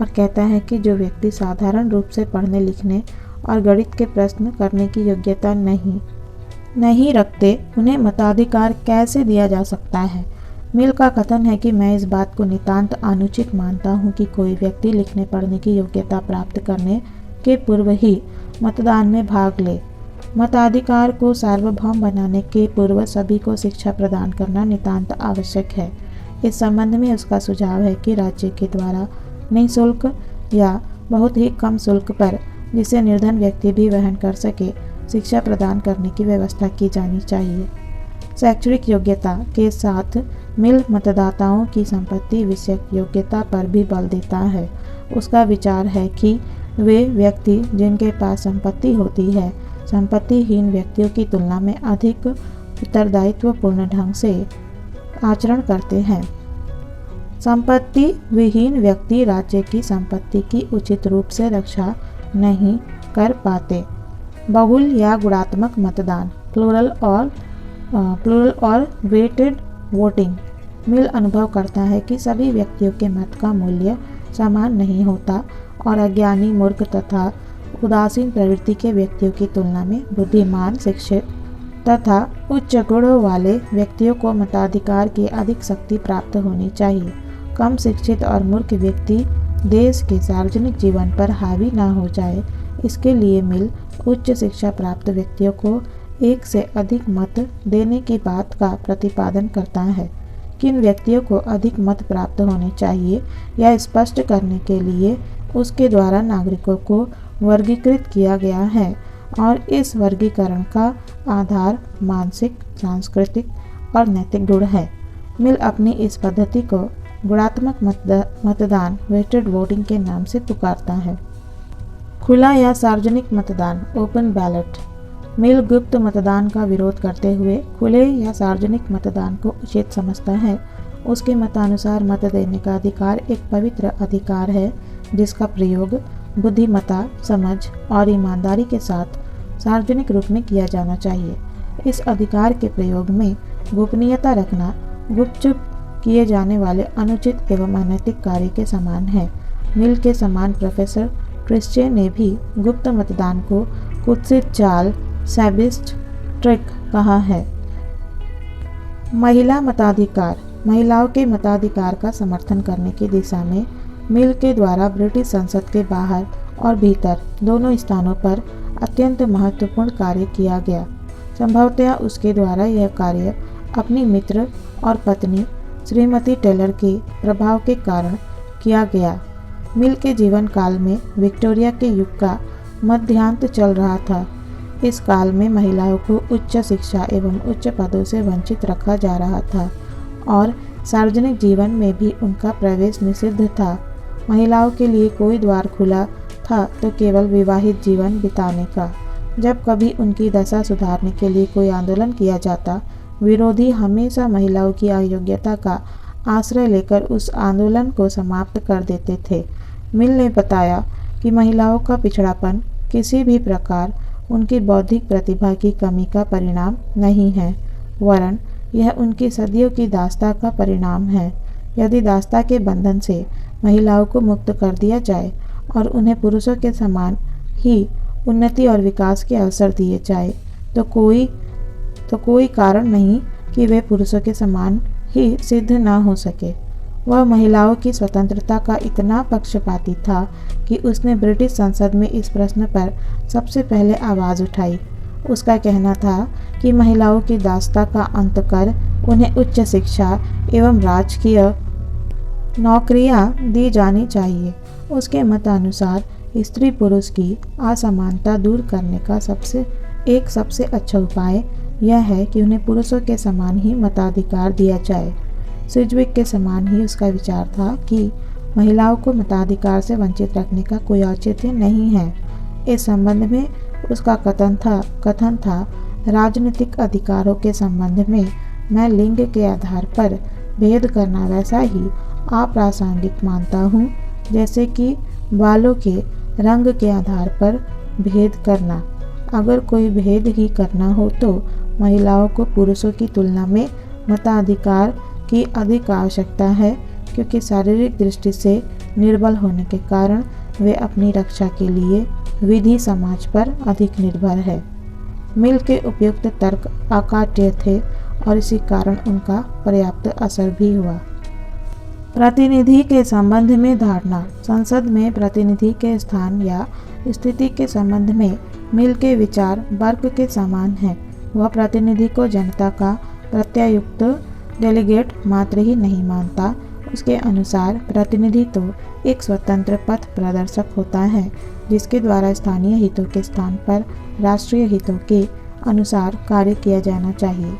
और कहता है कि जो व्यक्ति साधारण रूप से पढ़ने लिखने और गणित के प्रश्न करने की योग्यता नहीं रखते, उन्हें मताधिकार कैसे दिया जा सकता है। मिल का कथन है कि मैं इस बात को नितांत अनुचित मानता हूं कि कोई व्यक्ति लिखने पढ़ने की योग्यता प्राप्त करने के पूर्व ही मतदान में भाग ले। मताधिकार को सार्वभौम बनाने के पूर्व सभी को शिक्षा प्रदान करना नितांत आवश्यक है। इस संबंध में उसका सुझाव है कि राज्य के द्वारा निःशुल्क या बहुत ही कम शुल्क पर, जिसे निर्धन व्यक्ति भी वहन कर सके, शिक्षा प्रदान करने की व्यवस्था की जानी चाहिए। शैक्षणिक योग्यता के साथ मिल मतदाताओं की संपत्ति विषयक योग्यता पर भी बल देता है। उसका विचार है कि वे व्यक्ति जिनके पास संपत्ति होती है, संपत्तिहीन व्यक्तियों की तुलना में अधिक उत्तरदायित्वपूर्ण ढंग से आचरण करते हैं। संपत्ति विहीन व्यक्ति राज्य की संपत्ति की उचित रूप से रक्षा नहीं कर पाते। बहुल या गुणात्मक मतदान, प्लूरल और वेटेड वोटिंग। मिल अनुभव करता है कि सभी व्यक्तियों के मत का मूल्य समान नहीं होता और अज्ञानी, मूर्ख तथा उदासीन प्रवृत्ति के व्यक्तियों की तुलना में बुद्धिमान, शिक्षित तथा उच्च गुणों वाले व्यक्तियों को मताधिकार की अधिक शक्ति प्राप्त होनी चाहिए। कम शिक्षित और मूर्ख व्यक्ति देश के सार्वजनिक जीवन पर हावी न हो जाए, इसके लिए मिल उच्च शिक्षा प्राप्त व्यक्तियों को एक से अधिक मत देने की बात का प्रतिपादन करता है। किन व्यक्तियों को अधिक मत प्राप्त होने चाहिए यह स्पष्ट करने के लिए उसके द्वारा नागरिकों को वर्गीकृत किया गया है और इस वर्गीकरण का आधार मानसिक, सांस्कृतिक और नैतिक गुण है। मिल अपनी इस पद्धति को गुणात्मक मतदान, वेटेड वोटिंग के नाम से पुकारता है। खुला या सार्वजनिक मतदान, ओपन बैलेट। मिल गुप्त मतदान का विरोध करते हुए खुले या सार्वजनिक मतदान को उचित समझता है। उसके मतानुसार मत देने का अधिकार एक पवित्र अधिकार है जिसका प्रयोग बुद्धिमत्ता, समझ और ईमानदारी के साथ सार्वजनिक रूप में किया जाना चाहिए। इस अधिकार के प्रयोग में गोपनीयता रखना गुपचुप किए जाने वाले अनुचित एवं अनैतिक कार्य के समान है। मिल के समान प्रोफेसर क्रिश्चियन ने भी गुप्त मतदान को कुत्सित चाल, सैडिस्ट ट्रिक कहा है। महिला मताधिकार। महिलाओं के मताधिकार का समर्थन करने की दिशा में मिल के द्वारा ब्रिटिश संसद के बाहर और भीतर दोनों स्थानों पर अत्यंत महत्वपूर्ण कार्य किया गया। संभवतः उसके द्वारा यह कार्य अपनी मित्र और पत्नी श्रीमती टेलर के प्रभाव के कारण किया गया। मिल के जीवन काल में विक्टोरिया के युग का मध्यांत चल रहा था। इस काल में महिलाओं को उच्च शिक्षा एवं उच्च पदों से वंचित रखा जा रहा था और सार्वजनिक जीवन में भी उनका प्रवेश निषिद्ध था। महिलाओं के लिए कोई द्वार खुला था तो केवल विवाहित जीवन बिताने का। जब कभी उनकी दशा सुधारने के लिए कोई आंदोलन किया जाता, विरोधी हमेशा महिलाओं की अयोग्यता का आश्रय लेकर उस आंदोलन को समाप्त कर देते थे। मिल ने बताया कि महिलाओं का पिछड़ापन किसी भी प्रकार उनकी बौद्धिक प्रतिभा की कमी का परिणाम नहीं है, वरन यह उनकी सदियों की दास्ता का परिणाम है। यदि दास्ता के बंधन से महिलाओं को मुक्त कर दिया जाए और उन्हें पुरुषों के समान ही उन्नति और विकास के अवसर दिए जाए तो कोई कारण नहीं कि वे पुरुषों के समान ही सिद्ध न हो सके। वह महिलाओं की स्वतंत्रता का इतना पक्षपाती था कि उसने ब्रिटिश संसद में इस प्रश्न पर सबसे पहले आवाज़ उठाई। उसका कहना था कि महिलाओं की दास्ता का अंत कर उन्हें उच्च शिक्षा एवं राजकीय नौकरियां दी जानी चाहिए। उसके मतानुसार स्त्री पुरुष की असमानता दूर करने का सबसे अच्छा उपाय यह है कि उन्हें पुरुषों के समान ही मताधिकार दिया जाए। सिजविक के समान ही उसका विचार था कि महिलाओं को मताधिकार से वंचित रखने का कोई औचित्य नहीं है। इस संबंध में उसका कथन था, राजनीतिक अधिकारों के संबंध में मैं लिंग के आधार पर भेद करना वैसा ही अप्रासंगिक मानता हूँ जैसे कि बालों के रंग के आधार पर भेद करना। अगर कोई भेद ही करना हो तो महिलाओं को पुरुषों की तुलना में मताधिकार की अधिक आवश्यकता है, क्योंकि शारीरिक दृष्टि से निर्बल होने के कारण वे अपनी रक्षा के लिए विधि समाज पर अधिक निर्भर है। मिल के उपयुक्त तर्क अकाट्य थे और इसी कारण उनका पर्याप्त असर भी हुआ। प्रतिनिधि के संबंध में धारणा। संसद में प्रतिनिधि के स्थान या स्थिति के संबंध में मिल के विचार वर्ग के समान है। वह प्रतिनिधि को जनता का प्रत्यायुक्त डेलीगेट मात्र ही नहीं मानता। उसके अनुसार प्रतिनिधि तो एक स्वतंत्र पथ प्रदर्शक होता है, जिसके द्वारा स्थानीय हितों के स्थान पर राष्ट्रीय हितों के अनुसार कार्य किया जाना चाहिए।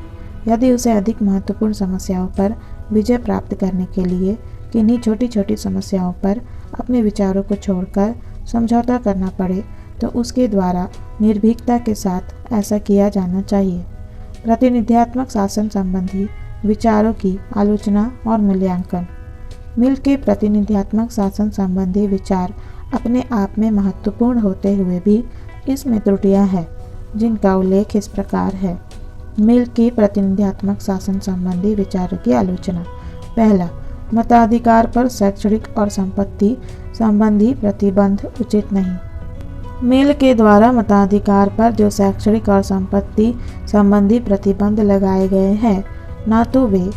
यदि उसे अधिक महत्वपूर्ण समस्याओं पर विजय प्राप्त करने के लिए किन्हीं छोटी छोटी समस्याओं पर अपने विचारों को छोड़कर समझौता करना पड़े तो उसके द्वारा निर्भीकता के साथ ऐसा किया जाना चाहिए। प्रतिनिध्यात्मक शासन संबंधी विचारों की आलोचना और मूल्यांकन। मिल के प्रतिनिध्यात्मक शासन संबंधी विचार अपने आप में महत्वपूर्ण होते हुए भी इसमें त्रुटियां हैं, जिनका उल्लेख इस प्रकार है। मिल के प्रतिनिध्यात्मक शासन संबंधी विचारों की आलोचना। पहला, मताधिकार पर शैक्षणिक और संपत्ति संबंधी प्रतिबंध उचित नहीं। मिल के द्वारा मताधिकार पर जो शैक्षणिक और संपत्ति संबंधी प्रतिबंध लगाए गए हैं, न तो वे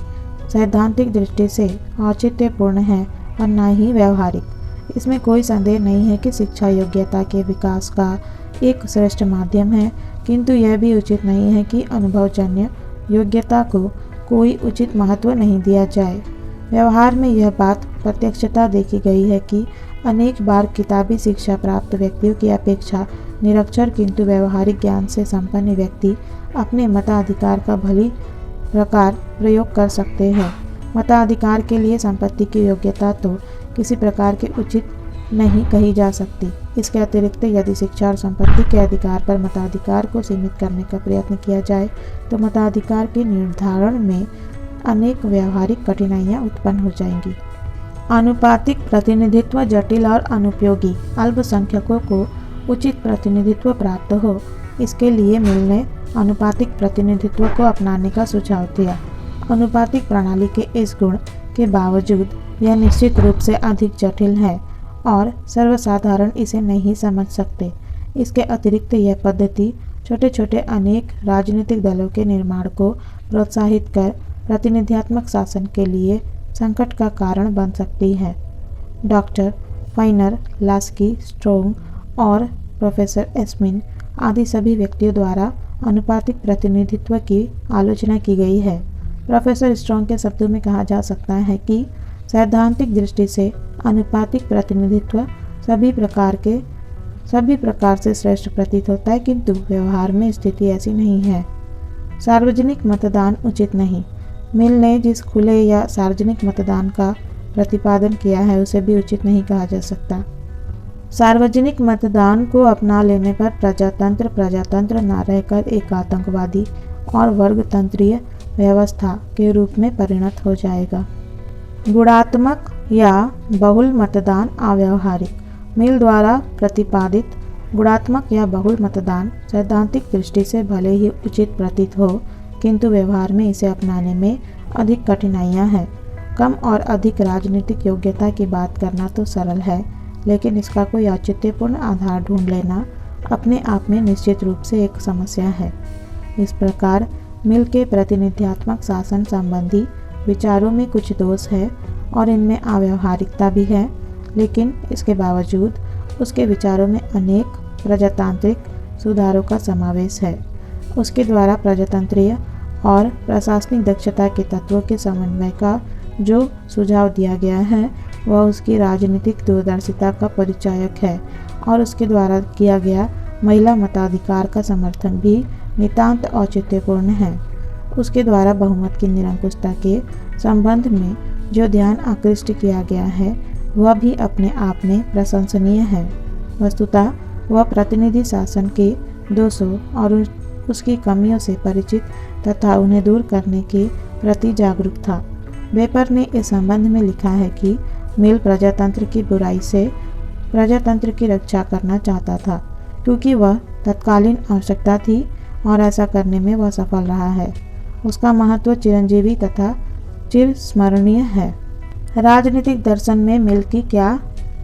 सैद्धांतिक दृष्टि से औचित्यपूर्ण हैं और न ही व्यवहारिक। इसमें कोई संदेह नहीं है कि शिक्षा योग्यता के विकास का एक श्रेष्ठ माध्यम है, किंतु यह भी उचित नहीं है कि अनुभवजन्य योग्यता को कोई उचित महत्व नहीं दिया जाए। व्यवहार में यह बात प्रत्यक्षता देखी गई है कि अनेक बार किताबी शिक्षा प्राप्त व्यक्तियों की अपेक्षा निरक्षर किंतु व्यवहारिक ज्ञान से संपन्न व्यक्ति अपने मताधिकार का भली प्रकार प्रयोग कर सकते हैं। मताधिकार के लिए संपत्ति की योग्यता तो किसी प्रकार के उचित नहीं कही जा सकती। इसके अतिरिक्त यदि शिक्षा और संपत्ति के अधिकार पर मताधिकार को सीमित करने का प्रयत्न किया जाए तो मताधिकार के निर्धारण में अनेक व्यवहारिक कठिनाइयां उत्पन्न हो जाएंगी। आनुपातिक प्रतिनिधित्व जटिल और अनुपयोगी। अल्पसंख्यकों को उचित प्रतिनिधित्व प्राप्त हो, इसके लिए मिल ने आनुपातिक प्रतिनिधित्व को अपनाने का सुझाव दिया। आनुपातिक प्रणाली के इस गुण के बावजूद यह निश्चित रूप से अधिक जटिल है और सर्वसाधारण इसे नहीं समझ सकते। इसके अतिरिक्त यह पद्धति छोटे छोटे अनेक राजनीतिक दलों के निर्माण को प्रोत्साहित कर प्रतिनिध्यात्मक शासन के लिए संकट का कारण बन सकती है। डॉक्टर फाइनर, लास्की, स्ट्रोंग और प्रोफेसर एस्मिन आदि सभी व्यक्तियों द्वारा आनुपातिक प्रतिनिधित्व की आलोचना की गई है। प्रोफेसर स्ट्रोंग के शब्दों में कहा जा सकता है कि सैद्धांतिक दृष्टि से आनुपातिक प्रतिनिधित्व सभी प्रकार से श्रेष्ठ प्रतीत होता है, किंतु व्यवहार में स्थिति ऐसी नहीं है। सार्वजनिक मतदान उचित नहीं। मिल ने जिस खुले या सार्वजनिक मतदान का प्रतिपादन किया है उसे भी उचित नहीं कहा जा सकता। सार्वजनिक मतदान को अपना लेने पर प्रजातंत्र न रहकर एक आतंकवादी और वर्गतंत्रीय व्यवस्था के रूप में परिणत हो जाएगा। गुणात्मक या बहुल मतदान अव्यावहारिक। मिल द्वारा प्रतिपादित गुणात्मक या बहुल मतदान सैद्धांतिक दृष्टि से भले ही उचित प्रतीत हो, किंतु व्यवहार में इसे अपनाने में अधिक कठिनाइयां हैं। कम और अधिक राजनीतिक योग्यता की बात करना तो सरल है, लेकिन इसका कोई औचित्यपूर्ण आधार ढूंढ लेना अपने आप में निश्चित रूप से एक समस्या है। इस प्रकार मिल के प्रतिनिध्यात्मक शासन संबंधी विचारों में कुछ दोष है और इनमें अव्यावहारिकता भी है, लेकिन इसके बावजूद उसके विचारों में अनेक प्रजातांत्रिक सुधारों का समावेश है। उसके द्वारा प्रजातंत्रीय और प्रशासनिक दक्षता के तत्वों के समन्वय का जो सुझाव दिया गया है वह उसकी राजनीतिक दूरदर्शिता का परिचायक है, और उसके द्वारा किया गया महिला मताधिकार का समर्थन भी नितांत औचित्यपूर्ण है। उसके द्वारा बहुमत की निरंकुशता के संबंध में जो ध्यान आकृष्ट किया गया है वह भी अपने आप में प्रशंसनीय है। वस्तुतः वह प्रतिनिधि शासन के दोषों और उसकी कमियों से परिचित तथा उन्हें दूर करने के प्रति जागरूक था। वेपर ने इस संबंध में लिखा है कि मिल प्रजातंत्र की बुराई से प्रजातंत्र की रक्षा करना चाहता था, क्योंकि वह तत्कालीन आवश्यकता थी और ऐसा करने में वह सफल रहा है। उसका महत्व चिरंजीवी तथा चिरस्मरणीय है। राजनीतिक दर्शन में मिल की क्या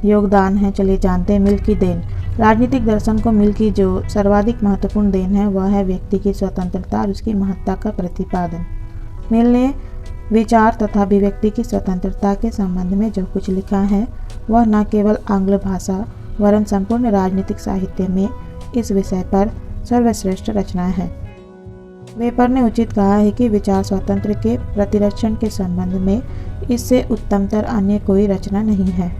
योगदान है, चलिए जानते हैं मिल की देन। राजनीतिक दर्शन को मिल की जो सर्वाधिक महत्वपूर्ण देन है वह है व्यक्ति की स्वतंत्रता और उसकी महत्ता का प्रतिपादन। मिल ने विचार तथा अभिव्यक्ति की स्वतंत्रता के संबंध में जो कुछ लिखा है वह न केवल आंग्ल भाषा वरन संपूर्ण राजनीतिक साहित्य में इस विषय पर सर्वश्रेष्ठ रचना है। वेपर ने उचित कहा है कि विचार स्वातंत्र्य के प्रतिरक्षण के संबंध में इससे उत्तमतर अन्य कोई रचना नहीं है।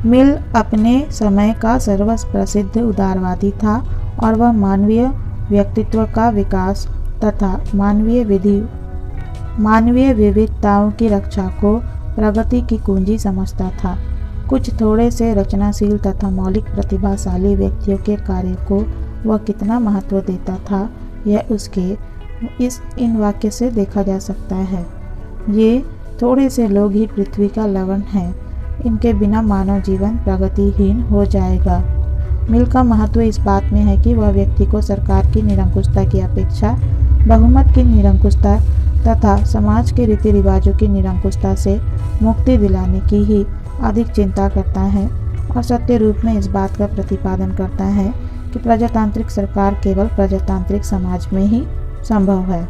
मिल अपने समय का सर्वप्रसिद्ध उदारवादी था और वह मानवीय व्यक्तित्व का विकास तथा मानवीय विविधताओं की रक्षा को प्रगति की कुंजी समझता था। कुछ थोड़े से रचनाशील तथा मौलिक प्रतिभाशाली व्यक्तियों के कार्य को वह कितना महत्व देता था यह उसके इन वाक्य से देखा जा सकता है। ये थोड़े से लोग ही पृथ्वी का लवण हैं, इनके बिना मानव जीवन प्रगतिहीन हो जाएगा। मिल का महत्व इस बात में है कि वह व्यक्ति को सरकार की निरंकुशता की अपेक्षा बहुमत की निरंकुशता तथा समाज के रीति रिवाजों की निरंकुशता से मुक्ति दिलाने की ही अधिक चिंता करता है, और सत्य रूप में इस बात का प्रतिपादन करता है कि प्रजातांत्रिक सरकार केवल प्रजातांत्रिक समाज में ही संभव है।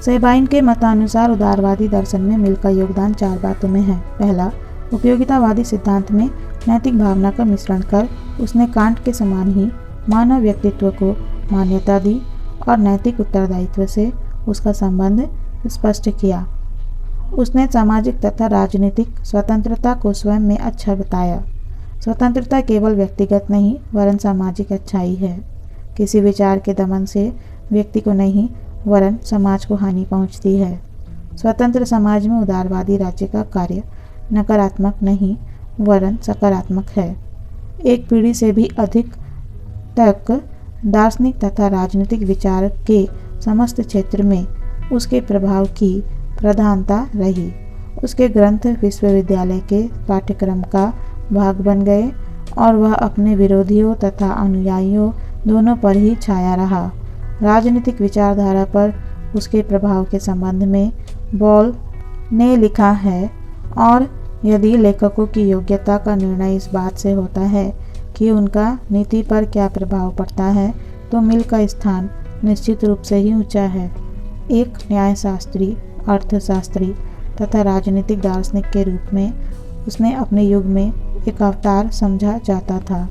सेबाइन के मतानुसार उदारवादी दर्शन में मिल का योगदान 4 बातों में है। पहला, उपयोगितावादी सिद्धांत में नैतिक भावना का मिश्रण कर उसने कांट के समान ही मानव व्यक्तित्व को मान्यता दी और नैतिक उत्तरदायित्व से उसका संबंध स्पष्ट किया। उसने सामाजिक तथा राजनीतिक स्वतंत्रता को स्वयं में अच्छा बताया। स्वतंत्रता केवल व्यक्तिगत नहीं वरन सामाजिक अच्छाई है। किसी विचार के दमन से व्यक्ति को नहीं वरन समाज को हानि पहुंचती है। स्वतंत्र समाज में उदारवादी राज्य का कार्य नकारात्मक नहीं वरन सकारात्मक है। एक पीढ़ी से भी अधिक तक दार्शनिक तथा राजनीतिक विचार के समस्त क्षेत्र में उसके प्रभाव की प्रधानता रही। उसके ग्रंथ विश्वविद्यालय के पाठ्यक्रम का भाग बन गए और वह अपने विरोधियों तथा अनुयायियों दोनों पर ही छाया रहा। राजनीतिक विचारधारा पर उसके प्रभाव के संबंध में बॉल ने लिखा है, और यदि लेखकों की योग्यता का निर्णय इस बात से होता है कि उनका नीति पर क्या प्रभाव पड़ता है, तो मिल का स्थान निश्चित रूप से ही ऊंचा है। एक न्यायशास्त्री, अर्थशास्त्री तथा राजनीतिक दार्शनिक के रूप में उसने अपने युग में एक अवतार समझा जाता था।